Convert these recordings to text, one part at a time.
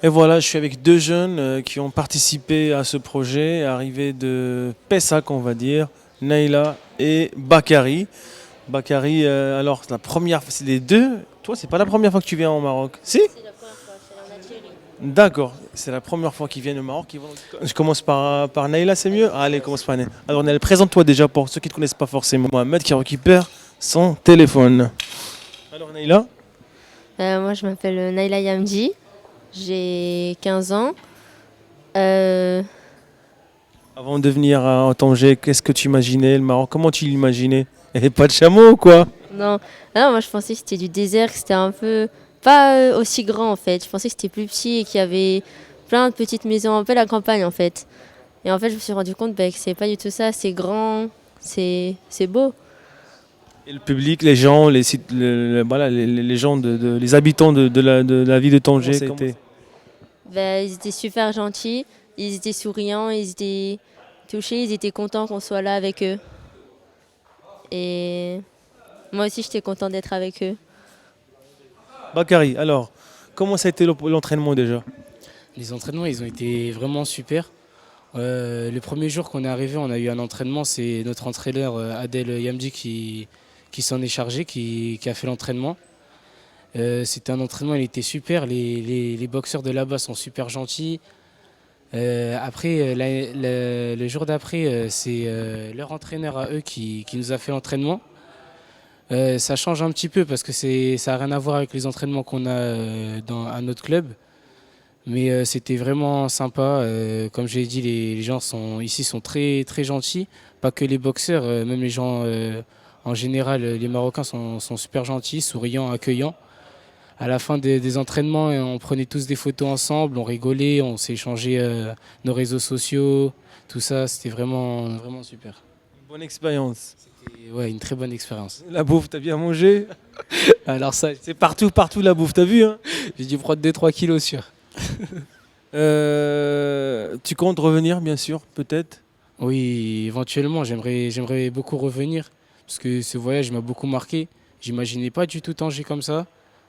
Et voilà, je suis avec deux jeunes qui ont participé à ce projet, arrivés de Pessac, on va dire, Naïla et Bakary. Bakary, alors c'est les deux. Toi, c'est pas la première fois que tu viens au Maroc, si? C'est la première fois, c'est en Algérie. D'accord, c'est la première fois qu'ils viennent au Maroc. Je commence par Naïla, c'est mieux? Allez, commence par Naïla. Alors, Naïla, présente-toi déjà pour ceux qui ne te connaissent pas forcément. Mohamed qui récupère son téléphone. Alors, Naïla? Moi, je m'appelle Naila Yamdi, j'ai 15 ans. Euh, Avant de venir à Tanger, qu'est-ce que tu imaginais le Maroc? Comment tu l'imaginais? Et pas de chameau ou quoi? non, ah, moi, je pensais que c'était du désert, que c'était un peu pas aussi grand en fait. Je pensais que c'était plus petit et qu'il y avait plein de petites maisons, un peu la campagne en fait. Et en fait, je me suis rendu compte que c'est pas du tout ça. C'est grand, c'est beau. Et le public, les gens, les sites, voilà, les gens, les habitants de la ville de Tanger, c'était. Ben, ils étaient super gentils, ils étaient souriants, ils étaient touchés, ils étaient contents qu'on soit là avec eux. Et moi aussi, j'étais contente d'être avec eux. Bakary, alors, comment ça a été l'entraînement déjà? Les entraînements, ils ont été vraiment super. Le premier jour qu'on est arrivé, on a eu un entraînement. C'est notre entraîneur Adel Yamdi qui s'en est chargé, qui a fait l'entraînement. C'était un entraînement, il était super. Les boxeurs de là-bas sont super gentils. Après, le jour d'après, c'est leur entraîneur à eux qui nous a fait l'entraînement. Ça change un petit peu parce que ça n'a rien à voir avec les entraînements qu'on a à notre club. Mais c'était vraiment sympa. Comme j'ai dit, les gens ici sont très, très gentils. Pas que les boxeurs, même les gens en général, les Marocains sont super gentils, souriants, accueillants. À la fin des entraînements, on prenait tous des photos ensemble, on rigolait, on s'est échangé nos réseaux sociaux, tout ça. C'était vraiment, vraiment super. Bonne expérience. Et ouais, une très bonne expérience. La bouffe, t'as bien mangé? Alors ça, C'est partout, partout la bouffe, t'as vu, hein? j'ai dû prendre 2-3 kilos sûr. Tu comptes revenir, bien sûr, peut-être? Oui, éventuellement, j'aimerais beaucoup revenir parce que ce voyage m'a beaucoup marqué. J'imaginais pas du tout Tanger comme ça.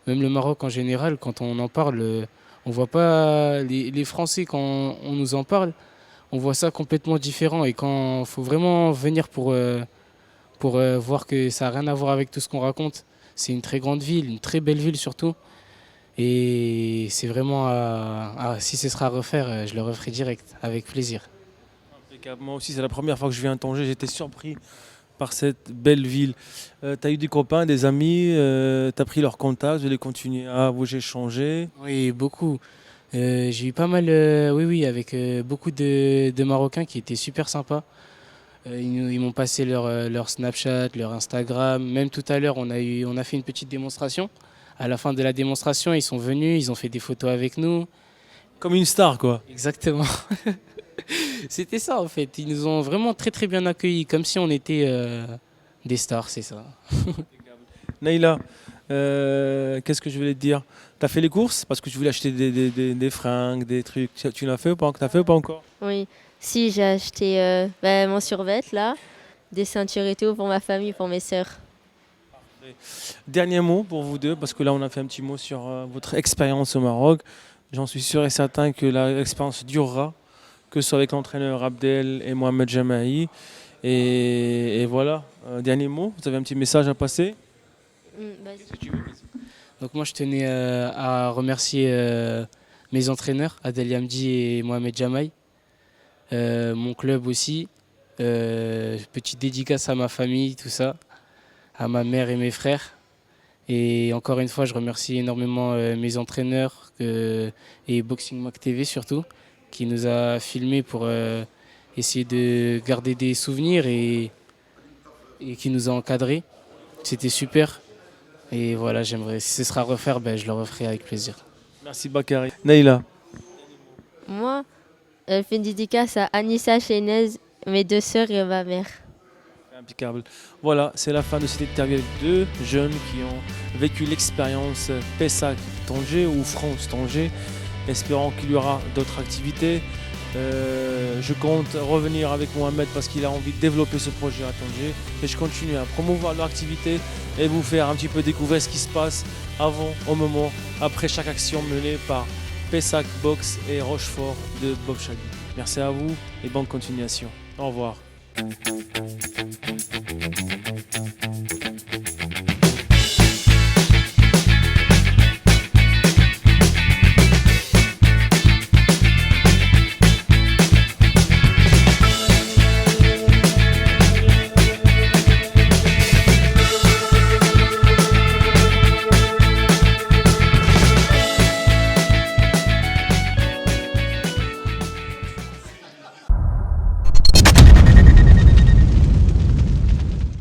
Même le Maroc en général, quand on en parle, on voit pas les Français quand on nous en parle, on voit ça complètement différent. Et quand faut vraiment venir pour voir que ça n'a rien à voir avec tout ce qu'on raconte, c'est une très grande ville, une très belle ville surtout. Et c'est vraiment, si ce sera à refaire, je le referai direct, avec plaisir. Impeccable. Moi aussi, c'est la première fois que je viens à Tanger. J'étais surpris par cette belle ville. Tu as eu des copains, des amis, tu as pris leur contact, vous allez continuer à vous échanger. Oui, beaucoup. J'ai eu pas mal, oui, oui, avec beaucoup de Marocains qui étaient super sympas. Ils m'ont passé leur Snapchat, leur Instagram. Même tout à l'heure, on a fait une petite démonstration. À la fin de la démonstration, ils sont venus, ils ont fait des photos avec nous. Comme une star, quoi. Exactement. C'était ça en fait. Ils nous ont vraiment très très bien accueillis, comme si on était des stars, c'est ça. Naïla, qu'est-ce que je voulais te dire? Tu as fait les courses? Parce que je voulais acheter des fringues, des trucs. Tu l'as fait ou pas? T'as fait ou pas encore? Oui, si j'ai acheté mon survêt là, des ceintures et tout pour ma famille, pour mes sœurs. Dernier mot pour vous deux, parce que là on a fait un petit mot sur votre expérience au Maroc. J'en suis sûr et certain que l'expérience durera, que ce soit avec l'entraîneur Abdel et Mohamed Jamahi. Et voilà, dernier mot, vous avez un petit message à passer? Qu'est-ce que tu veux? Donc moi je tenais à remercier mes entraîneurs, Adel Yamdi et Mohamed Jamaï, mon club aussi, petite dédicace à ma famille, tout ça, à ma mère et mes frères. Et encore une fois, je remercie énormément mes entraîneurs et Boxing Mac TV surtout, qui nous a filmés pour essayer de garder des souvenirs et qui nous a encadrés. C'était super. Et voilà, j'aimerais, si ce sera à refaire, ben, je le referai avec plaisir. Merci Bakary. Naïla. Moi, je fais une dédicace à Anissa Chénez, mes deux sœurs et ma mère. Impeccable. Voilà, c'est la fin de cette interview avec deux jeunes qui ont vécu l'expérience Pessac Tanger ou France Tanger. Espérons qu'il y aura d'autres activités. Je compte revenir avec Mohamed parce qu'il a envie de développer ce projet à Tanger. Et je continue à promouvoir leur activité et vous faire un petit peu découvrir ce qui se passe avant, au moment, après chaque action menée par Pessac Box et Rochefort de Bob Chagui. Merci à vous et bonne continuation. Au revoir.